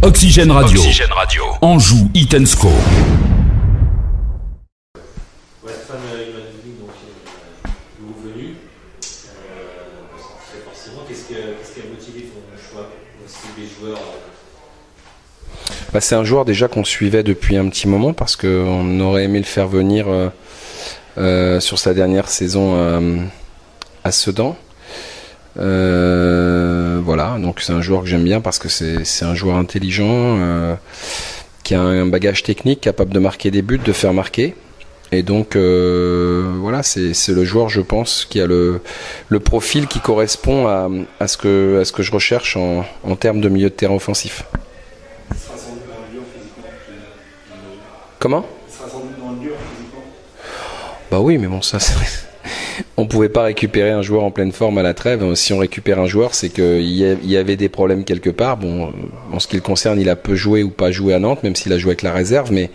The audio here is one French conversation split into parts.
Oxygène Radio. Anjou, Hit & Score. Ouais, Stéphane, il m'a dit donc nouveau venu. Forcément, qu'est-ce qui a motivé ton choix aussi des joueurs C'est un joueur déjà qu'on suivait depuis un petit moment parce qu'on aurait aimé le faire venir sur sa dernière saison à Sedan. Voilà, donc c'est un joueur que j'aime bien parce que c'est un joueur intelligent qui a un bagage technique capable de marquer des buts, de faire marquer. Et donc voilà, c'est le joueur, je pense, qui a le profil qui correspond à ce que je recherche en termes de milieu de terrain offensif. Il sera sans doute dans le dur physiquement. Comment ? Il sera sans doute dans le dur physiquement. Bah oui, mais bon, ça c'est... On pouvait pas récupérer un joueur en pleine forme à la trêve. Si on récupère un joueur, c'est qu'il y avait des problèmes quelque part. Bon, en ce qui le concerne, il a peu joué ou pas joué à Nantes, même s'il a joué avec la réserve. Mais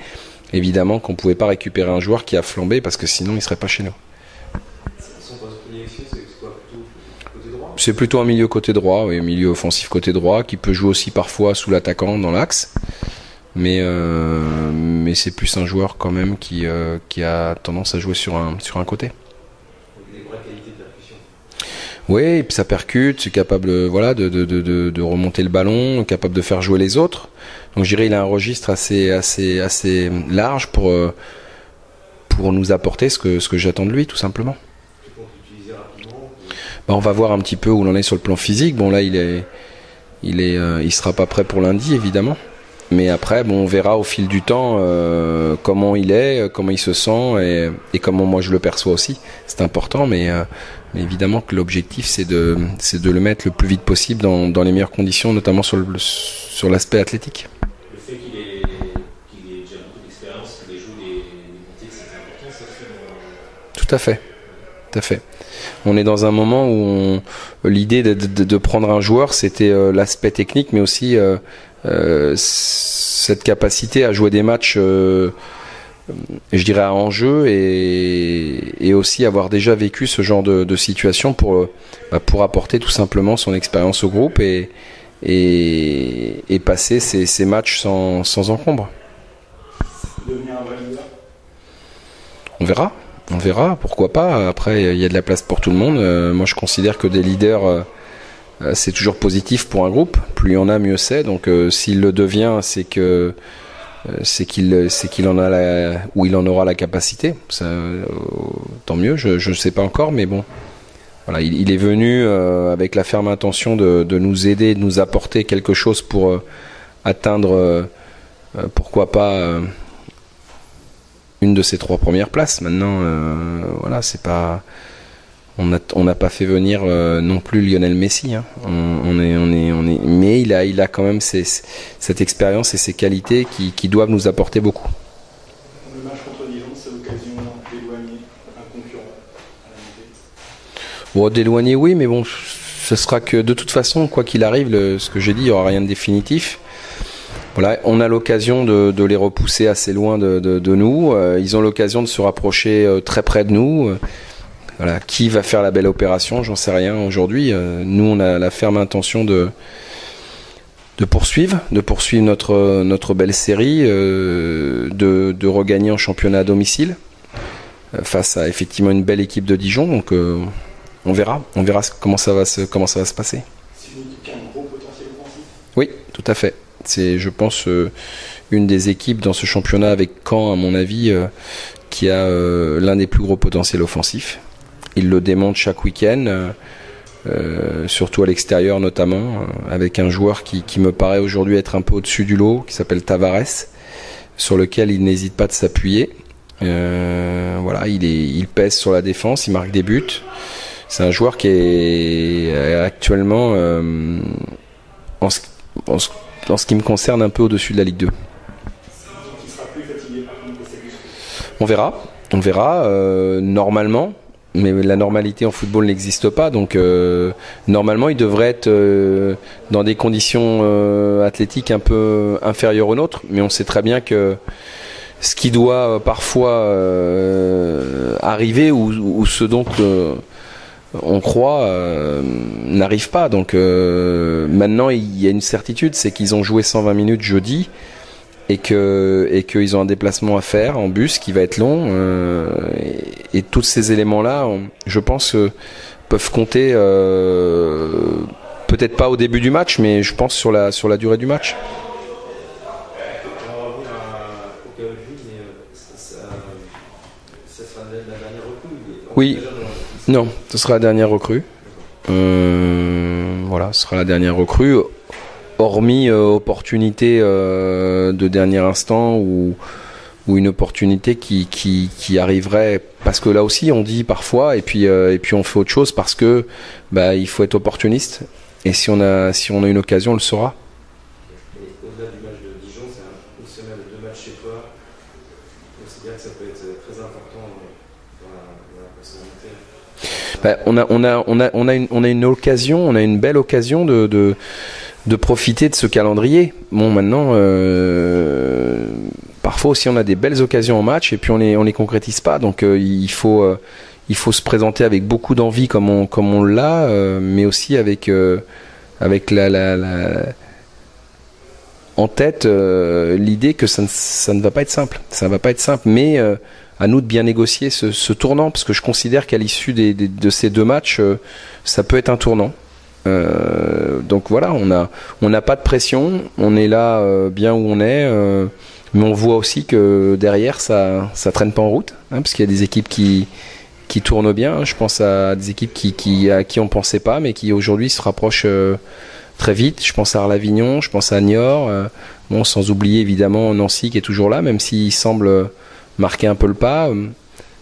évidemment qu'on pouvait pas récupérer un joueur qui a flambé parce que sinon il serait pas chez nous. Son poste de prédilection, c'est quoi, plutôt côté droit ? C'est plutôt un milieu côté droit, oui, milieu offensif côté droit, qui peut jouer aussi parfois sous l'attaquant dans l'axe. Mais c'est plus un joueur quand même qui a tendance à jouer sur un côté. Oui, et puis ça percute, c'est capable de remonter le ballon, capable de faire jouer les autres. Donc je dirais il a un registre assez large pour nous apporter ce que j'attends de lui, tout simplement. On va voir un petit peu où l'on est sur le plan physique. Bon là il sera pas prêt pour lundi évidemment. Mais après, on verra au fil du temps comment il est, comment il se sent et comment moi je le perçois aussi. C'est important, mais évidemment que l'objectif c'est de le mettre le plus vite possible dans les meilleures conditions, notamment sur l'aspect athlétique. Le fait qu'il ait déjà beaucoup d'expérience, qu'il ait joué des montées, c'est important ça fait. Tout à fait. On est dans un moment où l'idée de prendre un joueur, c'était l'aspect technique, mais aussi cette capacité à jouer des matchs je dirais à enjeu et aussi avoir déjà vécu ce genre de situation pour apporter tout simplement son expérience au groupe et passer ces matchs sans encombre. Devenir un vrai leader. On verra, pourquoi pas. Après il y a de la place pour tout le monde. Moi je considère que des leaders c'est toujours positif pour un groupe. Plus il y en a, mieux c'est. Donc s'il le devient, c'est qu'il en a ou il en aura la capacité. Ça, tant mieux. Je ne sais pas encore, mais bon. Voilà, il est venu avec la ferme intention de nous aider, de nous apporter quelque chose pour atteindre, pourquoi pas, une de ces 3 premières places. Maintenant, voilà, c'est pas. On n'a pas fait venir non plus Lionel Messi. Hein. Mais il a quand même cette expérience et ces qualités qui doivent nous apporter beaucoup. Le match contre Dijon, c'est l'occasion d'éloigner un concurrent à la montée. D'éloigner, oui, mais bon, ce sera que de toute façon, quoi qu'il arrive, ce que j'ai dit, il n'y aura rien de définitif. Voilà, on a l'occasion de les repousser assez loin de nous. Ils ont l'occasion de se rapprocher très près de nous. Voilà, qui va faire la belle opération, j'en sais rien aujourd'hui. Nous, on a la ferme intention de poursuivre notre belle série, de regagner en championnat à domicile face à effectivement une belle équipe de Dijon. Donc, on verra comment ça va se passer. C'est une équipe qui a un gros potentiel offensif. Oui, tout à fait. C'est, je pense, une des équipes dans ce championnat avec Caen, à mon avis, qui a l'un des plus gros potentiels offensifs. Il le démontre chaque week-end, surtout à l'extérieur notamment, avec un joueur qui me paraît aujourd'hui être un peu au-dessus du lot, qui s'appelle Tavares, sur lequel il n'hésite pas de s'appuyer. Voilà, il pèse sur la défense, il marque des buts. C'est un joueur qui est actuellement, en ce qui me concerne, un peu au-dessus de la Ligue 2. Il sera plus fatigué par contre que On verra, normalement. Mais la normalité en football n'existe pas, donc normalement il devrait être dans des conditions athlétiques un peu inférieures aux nôtres, mais on sait très bien que ce qui doit parfois arriver ou ce dont on croit, n'arrive pas. Donc maintenant, il y a une certitude, c'est qu'ils ont joué 120 minutes jeudi et qu'ils ont un déplacement à faire en bus qui va être long. Et tous ces éléments-là, je pense, peuvent compter, peut-être pas au début du match, mais je pense sur la durée du match. Oui, non, ce sera la dernière recrue. Voilà, ce sera la dernière recrue, hormis opportunité de dernier instant ou une opportunité qui arriverait, parce que là aussi on dit parfois et puis on fait autre chose parce que il faut être opportuniste, et si on a une occasion, on le saura. Au-delà du match de Dijon, c'est une semaine de 2 matchs chez toi. C'est-à-dire que ça peut être très important dans la possibilité. On a une occasion, on a une belle occasion de profiter de ce calendrier. Bon, maintenant, parfois aussi on a des belles occasions en match et puis on les concrétise pas. Donc il faut se présenter avec beaucoup d'envie comme on l'a, mais aussi avec en tête l'idée que ça ne va pas être simple. Ça va pas être simple, mais à nous de bien négocier ce tournant, parce que je considère qu'à l'issue de ces 2 matchs, ça peut être un tournant. Donc voilà, on n'a pas de pression, on est là bien où on est, mais on voit aussi que derrière ça traîne pas en route, parce qu'il y a des équipes qui tournent bien. Je pense à des équipes à qui on pensait pas, mais qui aujourd'hui se rapprochent très vite. Je pense à Arles-Avignon, je pense à Niort, sans oublier évidemment Nancy qui est toujours là, même s'il semble marquer un peu le pas.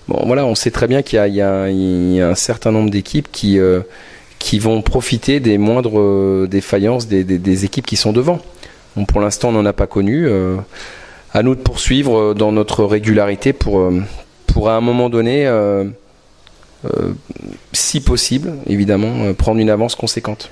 Bon voilà, on sait très bien qu'il y a un certain nombre d'équipes qui vont profiter des moindres défaillances des équipes qui sont devant. Bon, pour l'instant, on n'en a pas connu. À nous de poursuivre dans notre régularité pour à un moment donné, si possible, évidemment, prendre une avance conséquente.